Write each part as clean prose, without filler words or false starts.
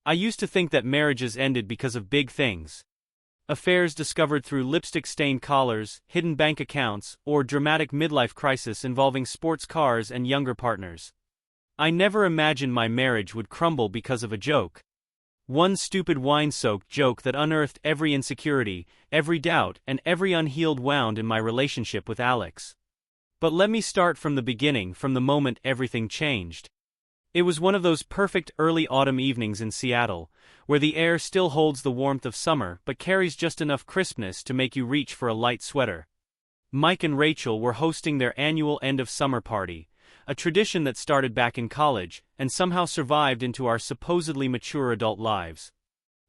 I used to think that marriages ended because of big things. Affairs discovered through lipstick-stained collars, hidden bank accounts, or dramatic midlife crisis involving sports cars and younger partners. I never imagined my marriage would crumble because of a joke. One stupid wine-soaked joke that unearthed every insecurity, every doubt, and every unhealed wound in my relationship with Alex. But let me start from the beginning, from the moment everything changed. It was one of those perfect early autumn evenings in Seattle, where the air still holds the warmth of summer but carries just enough crispness to make you reach for a light sweater. Mike and Rachel were hosting their annual end-of-summer party, a tradition that started back in college and somehow survived into our supposedly mature adult lives.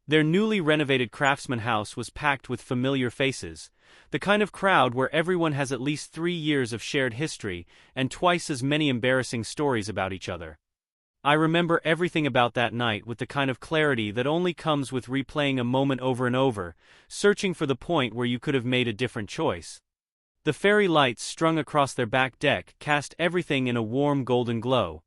Their newly renovated Craftsman house was packed with familiar faces, the kind of crowd where everyone has at least 3 years of shared history and twice as many embarrassing stories about each other. I remember everything about that night with the kind of clarity that only comes with replaying a moment over and over, searching for the point where you could have made a different choice. The fairy lights strung across their back deck cast everything in a warm golden glow.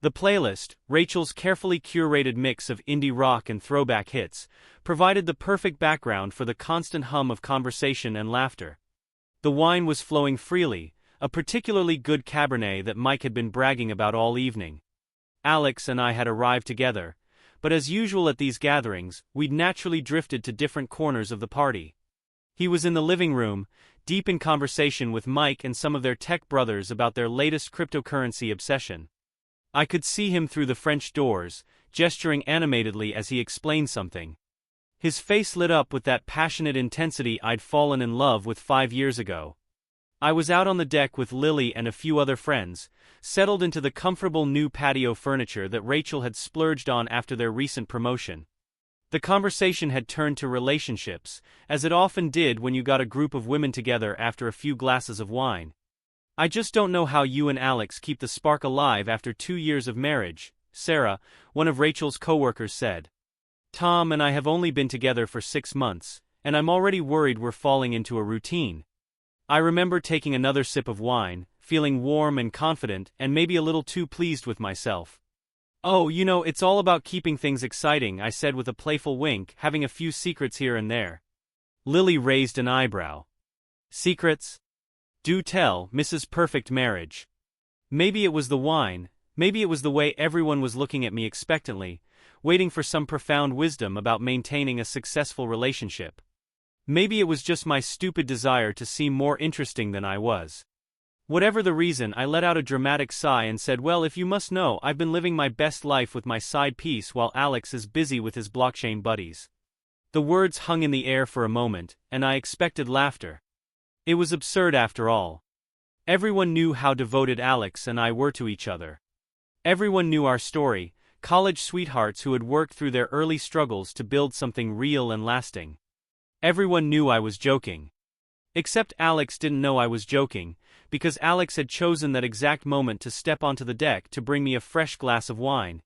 The playlist, Rachel's carefully curated mix of indie rock and throwback hits, provided the perfect background for the constant hum of conversation and laughter. The wine was flowing freely, a particularly good Cabernet that Mike had been bragging about all evening. Alex and I had arrived together, but as usual at these gatherings, we'd naturally drifted to different corners of the party. He was in the living room, deep in conversation with Mike and some of their tech brothers about their latest cryptocurrency obsession. I could see him through the French doors, gesturing animatedly as he explained something. His face lit up with that passionate intensity I'd fallen in love with 5 years ago. I was out on the deck with Lily and a few other friends, settled into the comfortable new patio furniture that Rachel had splurged on after their recent promotion. The conversation had turned to relationships, as it often did when you got a group of women together after a few glasses of wine. "I just don't know how you and Alex keep the spark alive after 2 years of marriage," Sarah, one of Rachel's coworkers, said. "Tom and I have only been together for 6 months, and I'm already worried we're falling into a routine." I remember taking another sip of wine, feeling warm and confident and maybe a little too pleased with myself. "Oh, it's all about keeping things exciting," I said with a playful wink, having a few secrets here and there. Lily raised an eyebrow. "Secrets? Do tell, Mrs. Perfect Marriage." Maybe it was the wine, maybe it was the way everyone was looking at me expectantly, waiting for some profound wisdom about maintaining a successful relationship. Maybe it was just my stupid desire to seem more interesting than I was. Whatever the reason, I let out a dramatic sigh and said, "Well, if you must know, I've been living my best life with my side piece while Alex is busy with his blockchain buddies." The words hung in the air for a moment, and I expected laughter. It was absurd after all. Everyone knew how devoted Alex and I were to each other. Everyone knew our story, college sweethearts who had worked through their early struggles to build something real and lasting. Everyone knew I was joking. Except Alex didn't know I was joking, because Alex had chosen that exact moment to step onto the deck to bring me a fresh glass of wine.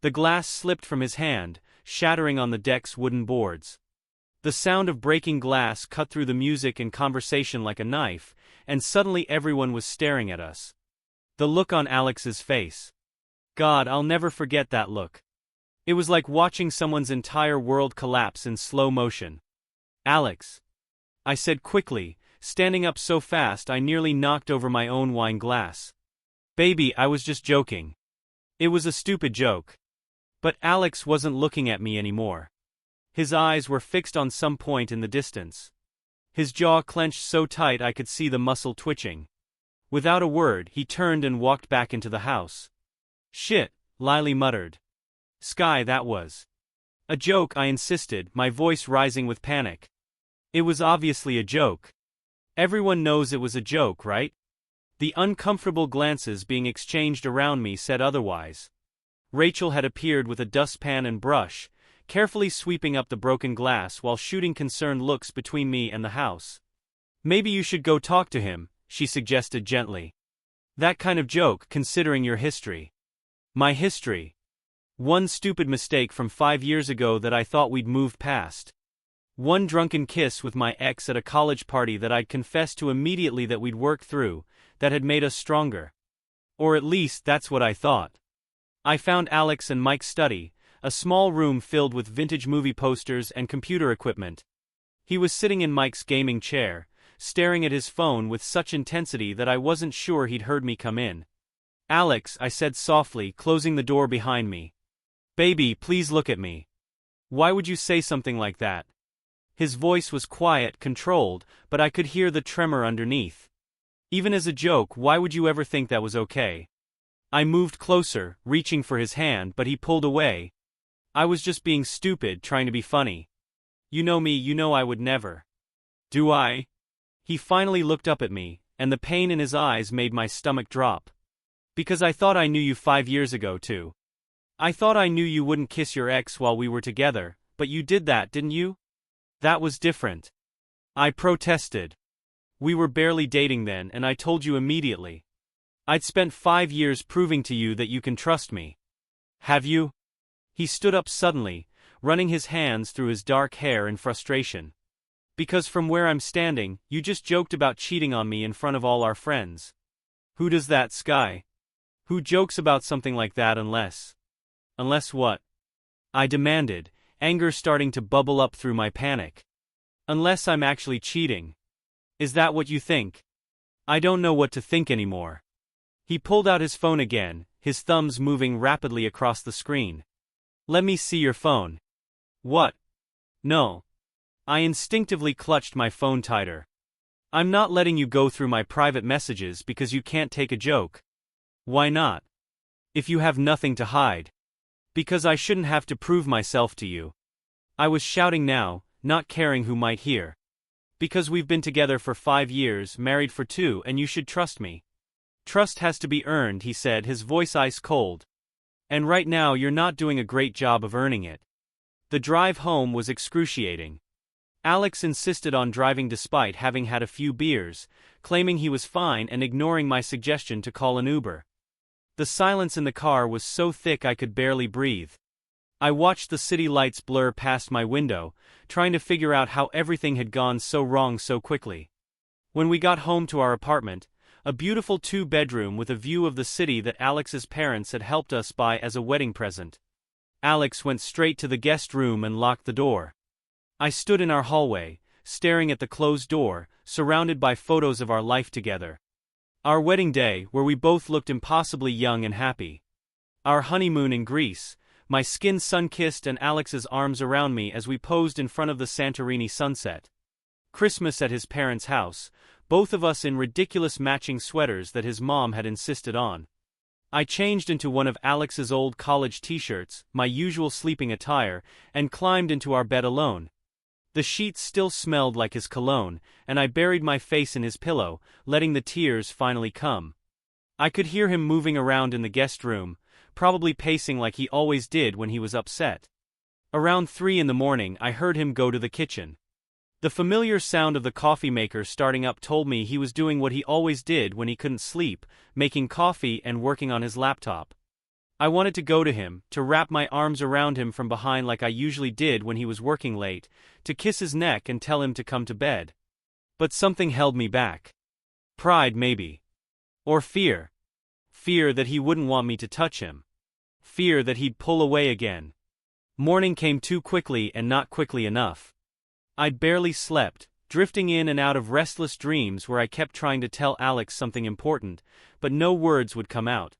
The glass slipped from his hand, shattering on the deck's wooden boards. The sound of breaking glass cut through the music and conversation like a knife, and suddenly everyone was staring at us. The look on Alex's face. God, I'll never forget that look. It was like watching someone's entire world collapse in slow motion. "Alex," I said quickly, standing up so fast I nearly knocked over my own wine glass. "Baby, I was just joking." It was a stupid joke. But Alex wasn't looking at me anymore. His eyes were fixed on some point in the distance. His jaw clenched so tight I could see the muscle twitching. Without a word, he turned and walked back into the house. "Shit," Lily muttered. "Sky, that was." "A joke," I insisted, my voice rising with panic. It was obviously a joke. Everyone knows it was a joke, right? The uncomfortable glances being exchanged around me said otherwise. Rachel had appeared with a dustpan and brush, carefully sweeping up the broken glass while shooting concerned looks between me and the house. "Maybe you should go talk to him," she suggested gently. "That kind of joke, considering your history." My history. One stupid mistake from 5 years ago that I thought we'd moved past. One drunken kiss with my ex at a college party that I'd confessed to immediately that we'd worked through, that had made us stronger. Or at least that's what I thought. I found Alex and Mike's study, a small room filled with vintage movie posters and computer equipment. He was sitting in Mike's gaming chair, staring at his phone with such intensity that I wasn't sure he'd heard me come in. "Alex," I said softly, closing the door behind me. "Baby, please look at me. Why would you say something like that?" His voice was quiet, controlled, but I could hear the tremor underneath. "Even as a joke, why would you ever think that was okay?" I moved closer, reaching for his hand, but he pulled away. "I was just being stupid, trying to be funny. You know me, you know I would never." "Do I?" He finally looked up at me, and the pain in his eyes made my stomach drop. "Because I thought I knew you 5 years ago too. I thought I knew you wouldn't kiss your ex while we were together, but you did that, didn't you? That was different." I protested. "We were barely dating then, and I told you immediately. I'd spent 5 years proving to you that you can trust me." "Have you?" He stood up suddenly, running his hands through his dark hair in frustration. "Because from where I'm standing, you just joked about cheating on me in front of all our friends." "Who does that, Sky? Who jokes about something like that unless—" "Unless what?" I demanded, anger starting to bubble up through my panic. "Unless I'm actually cheating. Is that what you think?" "I don't know what to think anymore." He pulled out his phone again, his thumbs moving rapidly across the screen. "Let me see your phone." "What?" "No." I instinctively clutched my phone tighter. "I'm not letting you go through my private messages because you can't take a joke." "Why not?" "If you have nothing to hide." "Because I shouldn't have to prove myself to you." I was shouting now, not caring who might hear. "Because we've been together for 5 years, married for 2, and you should trust me." "Trust has to be earned," he said, his voice ice cold. "And right now you're not doing a great job of earning it." The drive home was excruciating. Alex insisted on driving despite having had a few beers, claiming he was fine and ignoring my suggestion to call an Uber. The silence in the car was so thick I could barely breathe. I watched the city lights blur past my window, trying to figure out how everything had gone so wrong so quickly. When we got home to our apartment, a beautiful 2-bedroom with a view of the city that Alex's parents had helped us buy as a wedding present, Alex went straight to the guest room and locked the door. I stood in our hallway, staring at the closed door, surrounded by photos of our life together. Our wedding day, where we both looked impossibly young and happy. Our honeymoon in Greece, my skin sun-kissed and Alex's arms around me as we posed in front of the Santorini sunset. Christmas at his parents' house, both of us in ridiculous matching sweaters that his mom had insisted on. I changed into one of Alex's old college t-shirts, my usual sleeping attire, and climbed into our bed alone. The sheets still smelled like his cologne, and I buried my face in his pillow, letting the tears finally come. I could hear him moving around in the guest room, probably pacing like he always did when he was upset. Around 3 in the morning I heard him go to the kitchen. The familiar sound of the coffee maker starting up told me he was doing what he always did when he couldn't sleep, making coffee and working on his laptop. I wanted to go to him, to wrap my arms around him from behind like I usually did when he was working late, to kiss his neck and tell him to come to bed. But something held me back. Pride, maybe. Or fear. Fear that he wouldn't want me to touch him. Fear that he'd pull away again. Morning came too quickly and not quickly enough. I'd barely slept, drifting in and out of restless dreams where I kept trying to tell Alex something important, but no words would come out.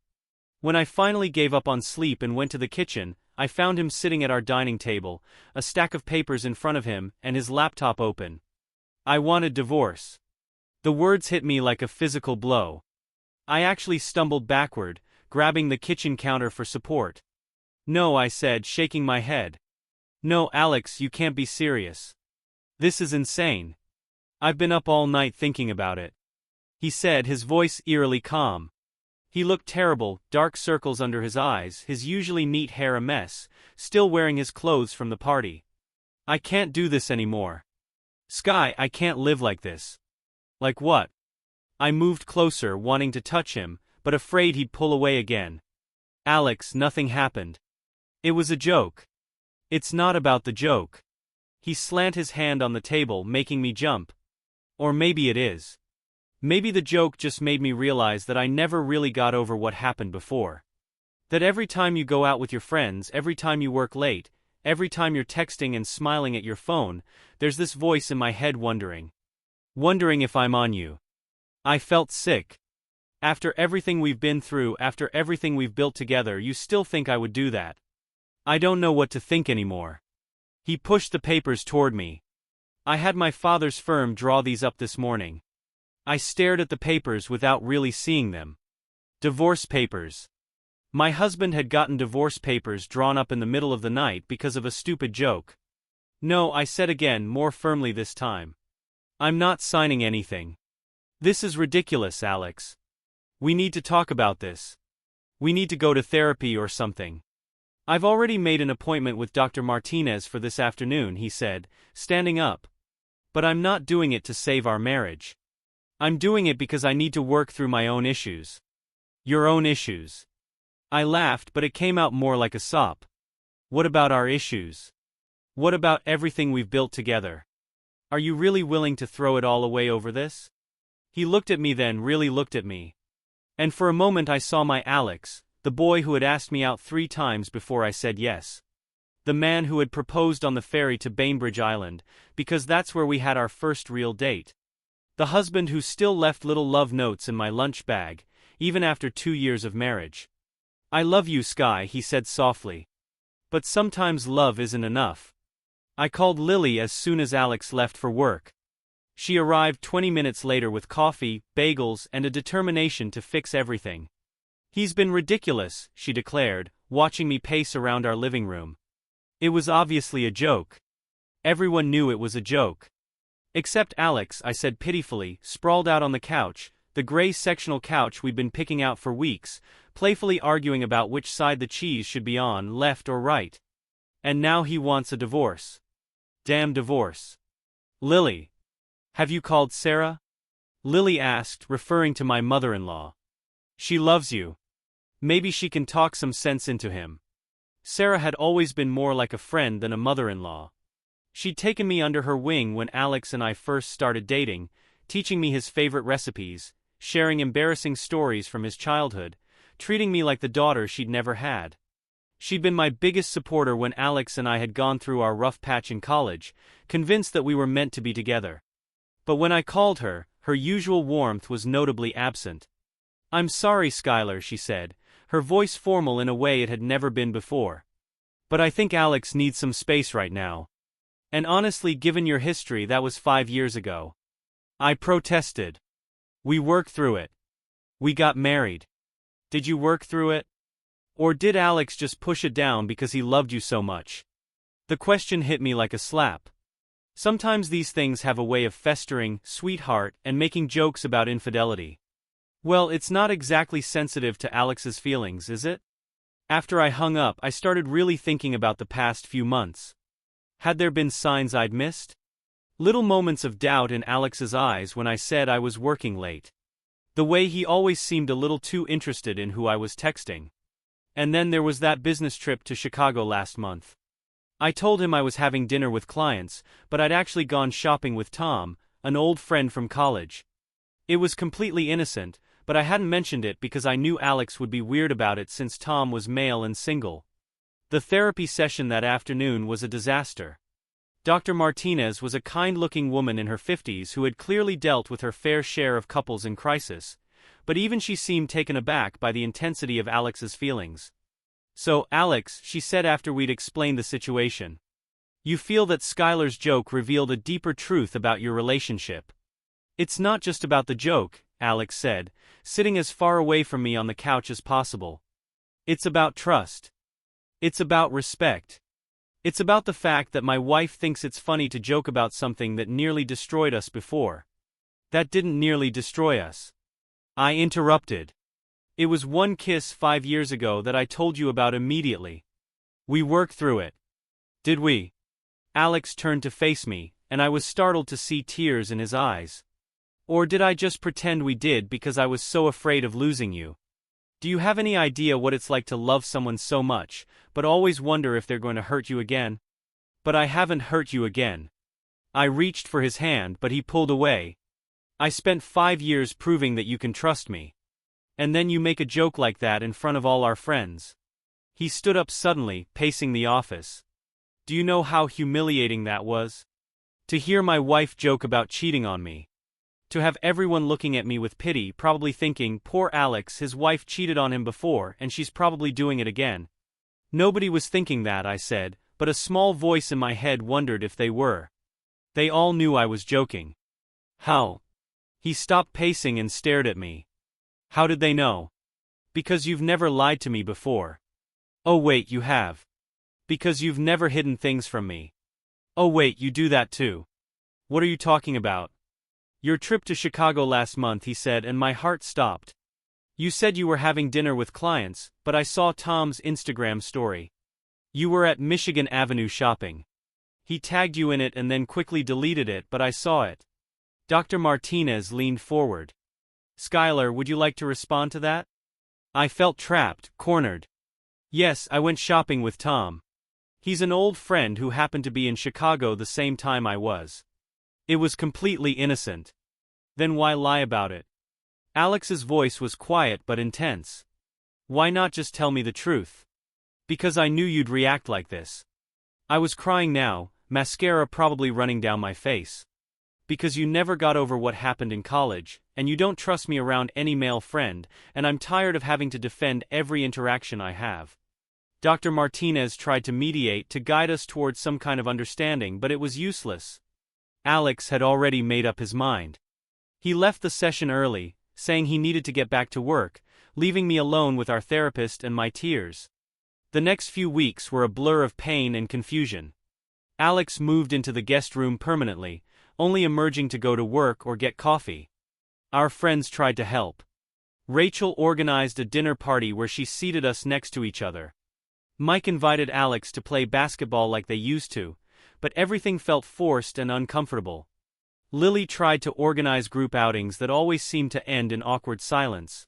When I finally gave up on sleep and went to the kitchen, I found him sitting at our dining table, a stack of papers in front of him, and his laptop open. "I wanted divorce." The words hit me like a physical blow. I actually stumbled backward, grabbing the kitchen counter for support. "No," I said, shaking my head. "No, Alex, you can't be serious. This is insane. I've been up all night thinking about it," he said, his voice eerily calm. He looked terrible, dark circles under his eyes, his usually neat hair a mess, still wearing his clothes from the party. "I can't do this anymore. Sky, I can't live like this." "Like what?" I moved closer, wanting to touch him, but afraid he'd pull away again. "Alex, nothing happened. It was a joke." "It's not about the joke." He slammed his hand on the table, making me jump. "Or maybe it is. Maybe the joke just made me realize that I never really got over what happened before. That every time you go out with your friends, every time you work late, every time you're texting and smiling at your phone, there's this voice in my head wondering if I'm on you. I felt sick. After everything we've been through, after everything we've built together, you still think I would do that? I don't know what to think anymore. He pushed the papers toward me. I had my father's firm draw these up this morning. I stared at the papers without really seeing them. Divorce papers. My husband had gotten divorce papers drawn up in the middle of the night because of a stupid joke. No, I said again, more firmly this time. I'm not signing anything. This is ridiculous, Alex. We need to talk about this. We need to go to therapy or something. I've already made an appointment with Dr. Martinez for this afternoon, he said, standing up. But I'm not doing it to save our marriage. I'm doing it because I need to work through my own issues. Your own issues. I laughed, but it came out more like a sop. What about our issues? What about everything we've built together? Are you really willing to throw it all away over this? He looked at me, then really looked at me. And for a moment I saw my Alex, the boy who had asked me out 3 times before I said yes. The man who had proposed on the ferry to Bainbridge Island, because that's where we had our first real date. The husband who still left little love notes in my lunch bag, even after 2 years of marriage. I love you, Sky, he said softly. But sometimes love isn't enough. I called Lily as soon as Alex left for work. She arrived 20 minutes later with coffee, bagels, and a determination to fix everything. He's been ridiculous, she declared, watching me pace around our living room. It was obviously a joke. Everyone knew it was a joke. Except Alex, I said pitifully, sprawled out on the couch, the gray sectional couch we'd been picking out for weeks, playfully arguing about which side the cheese should be on, left or right. And now he wants a divorce. Damn divorce. Lily. Have you called Sarah? Lily asked, referring to my mother-in-law. She loves you. Maybe she can talk some sense into him. Sarah had always been more like a friend than a mother-in-law. She'd taken me under her wing when Alex and I first started dating, teaching me his favorite recipes, sharing embarrassing stories from his childhood, treating me like the daughter she'd never had. She'd been my biggest supporter when Alex and I had gone through our rough patch in college, convinced that we were meant to be together. But when I called her, her usual warmth was notably absent. I'm sorry, Skylar, she said, her voice formal in a way it had never been before. But I think Alex needs some space right now. And honestly, given your history, that was 5 years ago. I protested. We worked through it. We got married. Did you work through it? Or did Alex just push it down because he loved you so much? The question hit me like a slap. Sometimes these things have a way of festering, sweetheart, and making jokes about infidelity. Well, it's not exactly sensitive to Alex's feelings, is it? After I hung up, I started really thinking about the past few months. Had there been signs I'd missed? Little moments of doubt in Alex's eyes when I said I was working late. The way he always seemed a little too interested in who I was texting. And then there was that business trip to Chicago last month. I told him I was having dinner with clients, but I'd actually gone shopping with Tom, an old friend from college. It was completely innocent, but I hadn't mentioned it because I knew Alex would be weird about it since Tom was male and single. The therapy session that afternoon was a disaster. Dr. Martinez was a kind-looking woman in her 50s who had clearly dealt with her fair share of couples in crisis, but even she seemed taken aback by the intensity of Alex's feelings. So, Alex, she said after we'd explained the situation. You feel that Skylar's joke revealed a deeper truth about your relationship. It's not just about the joke, Alex said, sitting as far away from me on the couch as possible. It's about trust. It's about respect. It's about the fact that my wife thinks it's funny to joke about something that nearly destroyed us before. That didn't nearly destroy us. I interrupted. It was one kiss 5 years ago that I told you about immediately. We worked through it. Did we? Alex turned to face me, and I was startled to see tears in his eyes. Or did I just pretend we did because I was so afraid of losing you? Do you have any idea what it's like to love someone so much, but always wonder if they're going to hurt you again? But I haven't hurt you again. I reached for his hand, but he pulled away. I spent 5 years proving that you can trust me. And then you make a joke like that in front of all our friends. He stood up suddenly, pacing the office. Do you know how humiliating that was? To hear my wife joke about cheating on me. To have everyone looking at me with pity, probably thinking, poor Alex, his wife cheated on him before and she's probably doing it again. Nobody was thinking that, I said, but a small voice in my head wondered if they were. They all knew I was joking. How? He stopped pacing and stared at me. How did they know? Because you've never lied to me before. Oh wait, you have. Because you've never hidden things from me. Oh wait, you do that too. What are you talking about? Your trip to Chicago last month, he said, and my heart stopped. You said you were having dinner with clients, but I saw Tom's Instagram story. You were at Michigan Avenue shopping. He tagged you in it and then quickly deleted it, but I saw it. Dr. Martinez leaned forward. Skylar, would you like to respond to that? I felt trapped, cornered. Yes, I went shopping with Tom. He's an old friend who happened to be in Chicago the same time I was. It was completely innocent. Then why lie about it? Alex's voice was quiet but intense. Why not just tell me the truth? Because I knew you'd react like this. I was crying now, mascara probably running down my face. Because you never got over what happened in college, and you don't trust me around any male friend, and I'm tired of having to defend every interaction I have. Dr. Martinez tried to mediate, to guide us towards some kind of understanding, but it was useless. Alex had already made up his mind. He left the session early, saying he needed to get back to work, leaving me alone with our therapist and my tears. The next few weeks were a blur of pain and confusion. Alex moved into the guest room permanently, only emerging to go to work or get coffee. Our friends tried to help. Rachel organized a dinner party where she seated us next to each other. Mike invited Alex to play basketball like they used to, but everything felt forced and uncomfortable. Lily tried to organize group outings that always seemed to end in awkward silence.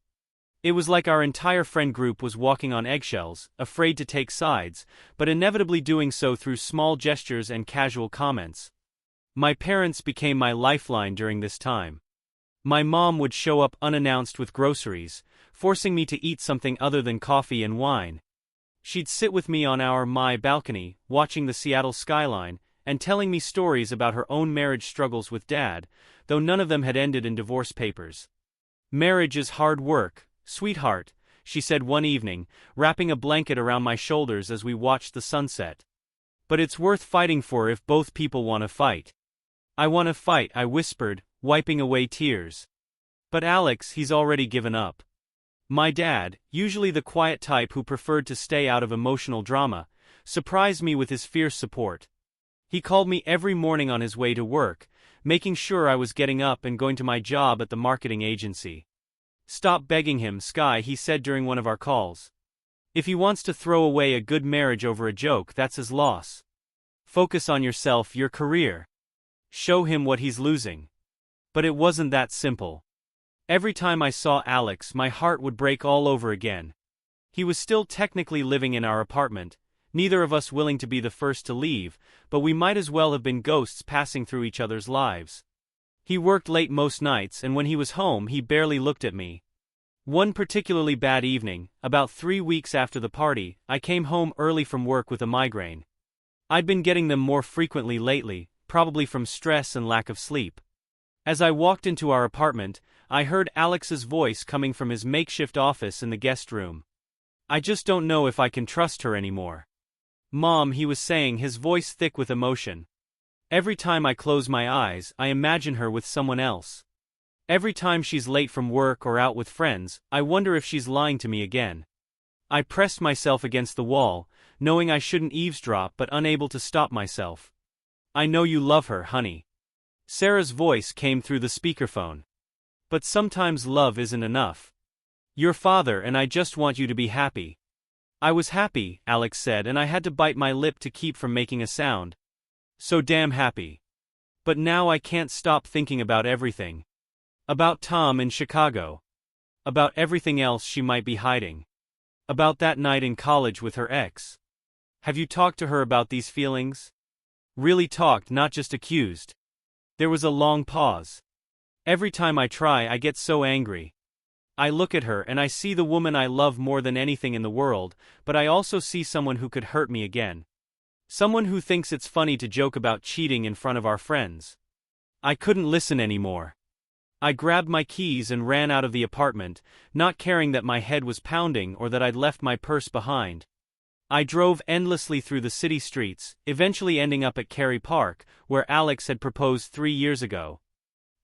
It was like our entire friend group was walking on eggshells, afraid to take sides, but inevitably doing so through small gestures and casual comments. My parents became my lifeline during this time. My mom would show up unannounced with groceries, forcing me to eat something other than coffee and wine. She'd sit with me on my balcony, watching the Seattle skyline, and telling me stories about her own marriage struggles with Dad, though none of them had ended in divorce papers. Marriage is hard work, sweetheart, she said one evening, wrapping a blanket around my shoulders as we watched the sunset. But it's worth fighting for if both people want to fight. I want to fight, I whispered, wiping away tears. But Alex, he's already given up. My dad, usually the quiet type who preferred to stay out of emotional drama, surprised me with his fierce support. He called me every morning on his way to work, making sure I was getting up and going to my job at the marketing agency. Stop begging him, Sky, he said during one of our calls. If he wants to throw away a good marriage over a joke, that's his loss. Focus on yourself, your career. Show him what he's losing. But it wasn't that simple. Every time I saw Alex, my heart would break all over again. He was still technically living in our apartment, neither of us willing to be the first to leave, but we might as well have been ghosts passing through each other's lives. He worked late most nights, and when he was home, he barely looked at me. One particularly bad evening, about 3 weeks after the party, I came home early from work with a migraine. I'd been getting them more frequently lately, probably from stress and lack of sleep. As I walked into our apartment, I heard Alex's voice coming from his makeshift office in the guest room. I just don't know if I can trust her anymore. Mom, he was saying, his voice thick with emotion. Every time I close my eyes, I imagine her with someone else. Every time she's late from work or out with friends, I wonder if she's lying to me again. I pressed myself against the wall, knowing I shouldn't eavesdrop but unable to stop myself. I know you love her, honey. Sarah's voice came through the speakerphone. But sometimes love isn't enough. Your father and I just want you to be happy. I was happy, Alex said, and I had to bite my lip to keep from making a sound. So damn happy. But now I can't stop thinking about everything. About Tom in Chicago. About everything else she might be hiding. About that night in college with her ex. Have you talked to her about these feelings? Really talked, not just accused. There was a long pause. Every time I try, I get so angry. I look at her and I see the woman I love more than anything in the world, but I also see someone who could hurt me again. Someone who thinks it's funny to joke about cheating in front of our friends. I couldn't listen anymore. I grabbed my keys and ran out of the apartment, not caring that my head was pounding or that I'd left my purse behind. I drove endlessly through the city streets, eventually ending up at Cary Park, where Alex had proposed 3 years ago.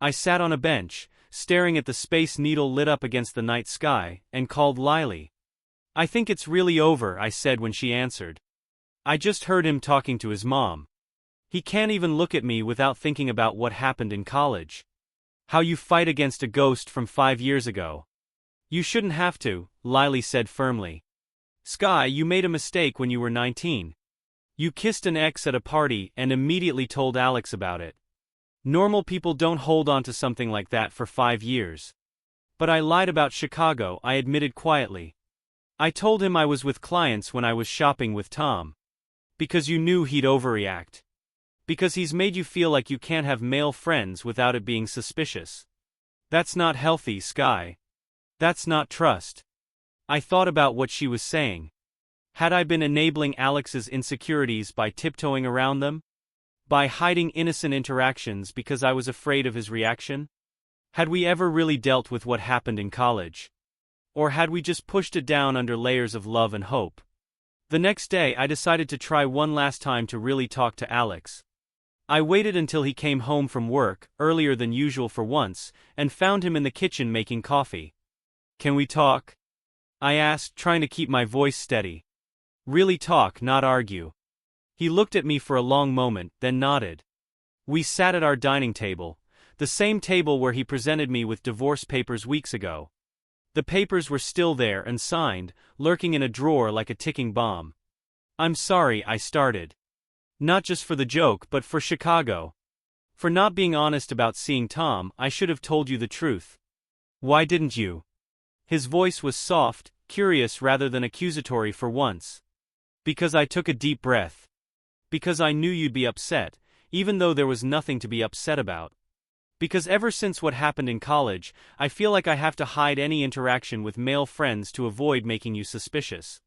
I sat on a bench, staring at the Space Needle lit up against the night sky, and called Lily. "I think it's really over," I said when she answered. I just heard him talking to his mom. He can't even look at me without thinking about what happened in college. How you fight against a ghost from 5 years ago. You shouldn't have to, Lily said firmly. Sky, you made a mistake when you were 19. You kissed an ex at a party and immediately told Alex about it. Normal people don't hold on to something like that for 5 years. But I lied about Chicago, I admitted quietly. I told him I was with clients when I was shopping with Tom. Because you knew he'd overreact. Because he's made you feel like you can't have male friends without it being suspicious. That's not healthy, Sky. That's not trust. I thought about what she was saying. Had I been enabling Alex's insecurities by tiptoeing around them? By hiding innocent interactions because I was afraid of his reaction? Had we ever really dealt with what happened in college? Or had we just pushed it down under layers of love and hope? The next day I decided to try one last time to really talk to Alex. I waited until he came home from work, earlier than usual for once, and found him in the kitchen making coffee. "Can we talk?" I asked, trying to keep my voice steady. "Really talk, not argue." He looked at me for a long moment, then nodded. We sat at our dining table, the same table where he presented me with divorce papers weeks ago. The papers were still there and signed, lurking in a drawer like a ticking bomb. "I'm sorry," I started. "Not just for the joke but for Chicago. For not being honest about seeing Tom. I should have told you the truth." "Why didn't you?" His voice was soft, curious rather than accusatory for once. "Because I took a deep breath. Because I knew you'd be upset, even though there was nothing to be upset about. Because ever since what happened in college, I feel like I have to hide any interaction with male friends to avoid making you suspicious.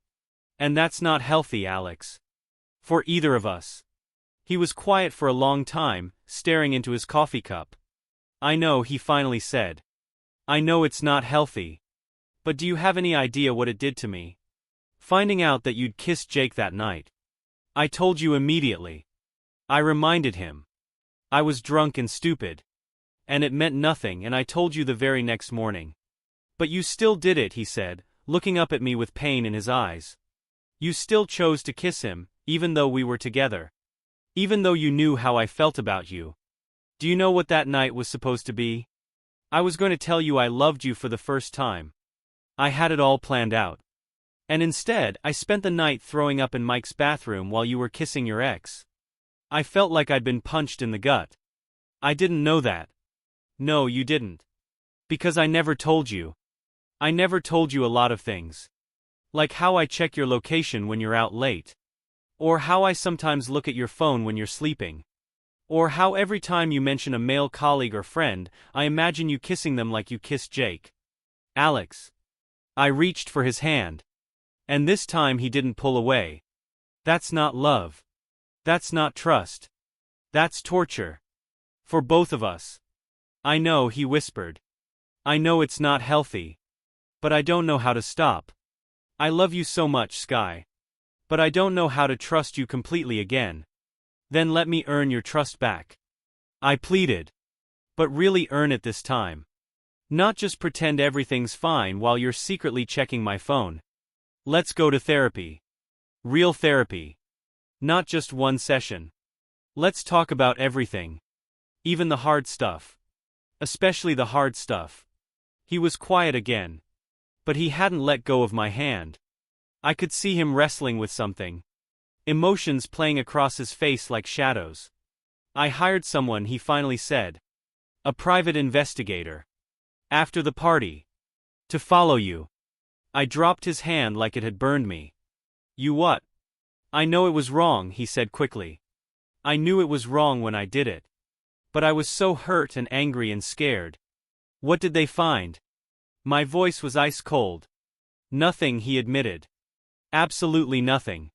And that's not healthy, Alex. For either of us." He was quiet for a long time, staring into his coffee cup. "I know," he finally said. "I know it's not healthy. But do you have any idea what it did to me? Finding out that you'd kissed Jake that night. I told you immediately." I reminded him. "I was drunk and stupid. And it meant nothing, and I told you the very next morning." "But you still did it," he said, looking up at me with pain in his eyes. "You still chose to kiss him, even though we were together. Even though you knew how I felt about you. Do you know what that night was supposed to be? I was going to tell you I loved you for the first time. I had it all planned out. And instead, I spent the night throwing up in Mike's bathroom while you were kissing your ex. I felt like I'd been punched in the gut. I didn't know that." "No, you didn't. Because I never told you. I never told you a lot of things. Like how I check your location when you're out late. Or how I sometimes look at your phone when you're sleeping. Or how every time you mention a male colleague or friend, I imagine you kissing them like you kissed Jake. Alex." I reached for his hand. And this time he didn't pull away. "That's not love. That's not trust. That's torture. For both of us." "I know," he whispered. "I know it's not healthy. But I don't know how to stop. I love you so much, Sky. But I don't know how to trust you completely again. Then let me earn your trust back." I pleaded. "But really earn it this time. Not just pretend everything's fine while you're secretly checking my phone. Let's go to therapy. Real therapy. Not just one session. Let's talk about everything. Even the hard stuff. Especially the hard stuff." He was quiet again. But he hadn't let go of my hand. I could see him wrestling with something. Emotions playing across his face like shadows. "I hired someone," he finally said. "A private investigator. After the party. To follow you." I dropped his hand like it had burned me. "You what?" "I know it was wrong," he said quickly. "I knew it was wrong when I did it. But I was so hurt and angry and scared." "What did they find?" My voice was ice cold. Nothing, he admitted. Absolutely nothing.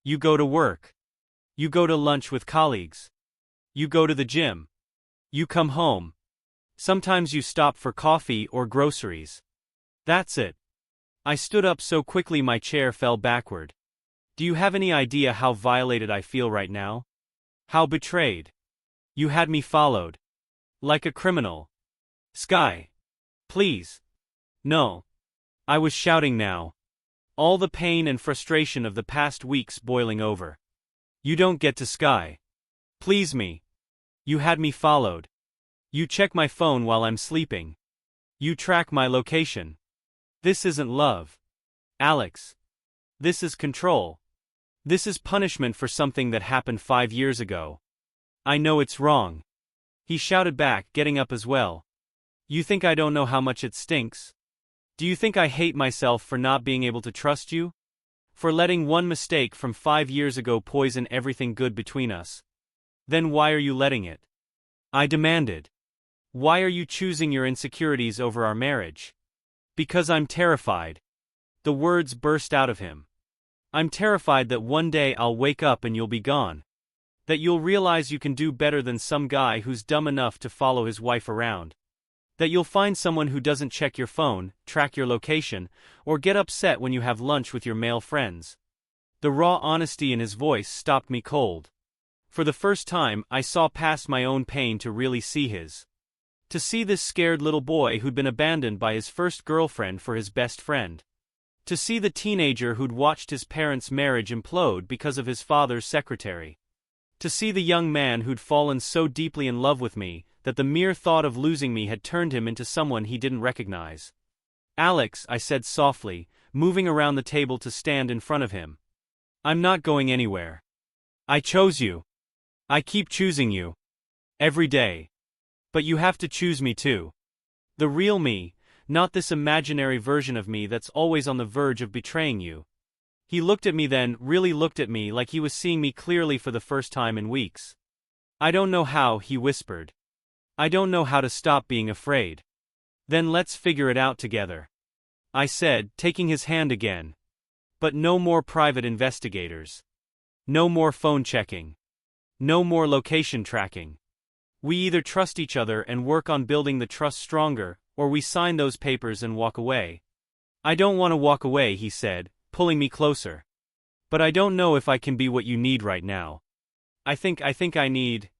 You go to work. You go to lunch with colleagues. You go to the gym. You come home. Sometimes you stop for coffee or groceries. That's it. I stood up so quickly my chair fell backward. Do you have any idea how violated I feel right now? How betrayed. You had me followed. Like a criminal. Sky. Please. No. I was shouting now. All the pain and frustration of the past weeks boiling over. You don't get to Sky. Please me. You had me followed. You check my phone while I'm sleeping. You track my location. This isn't love. Alex. This is control. This is punishment for something that happened 5 years ago. I know it's wrong. He shouted back, getting up as well. You think I don't know how much it stinks? Do you think I hate myself for not being able to trust you? For letting one mistake from 5 years ago poison everything good between us? Then why are you letting it? I demanded. Why are you choosing your insecurities over our marriage? Because I'm terrified. The words burst out of him. I'm terrified that one day I'll wake up and you'll be gone. That you'll realize you can do better than some guy who's dumb enough to follow his wife around. That you'll find someone who doesn't check your phone, track your location, or get upset when you have lunch with your male friends. The raw honesty in his voice stopped me cold. For the first time, I saw past my own pain to really see his. To see this scared little boy who'd been abandoned by his first girlfriend for his best friend. To see the teenager who'd watched his parents' marriage implode because of his father's secretary. To see the young man who'd fallen so deeply in love with me that the mere thought of losing me had turned him into someone he didn't recognize. Alex, I said softly, moving around the table to stand in front of him. I'm not going anywhere. I chose you. I keep choosing you. Every day. But you have to choose me too. The real me, not this imaginary version of me that's always on the verge of betraying you. He looked at me then, really looked at me like he was seeing me clearly for the first time in weeks. I don't know how, he whispered. I don't know how to stop being afraid. Then let's figure it out together. I said, taking his hand again. But no more private investigators. No more phone checking. No more location tracking. We either trust each other and work on building the trust stronger, or we sign those papers and walk away. I don't want to walk away, he said, pulling me closer. But I don't know if I can be what you need right now. I think I need.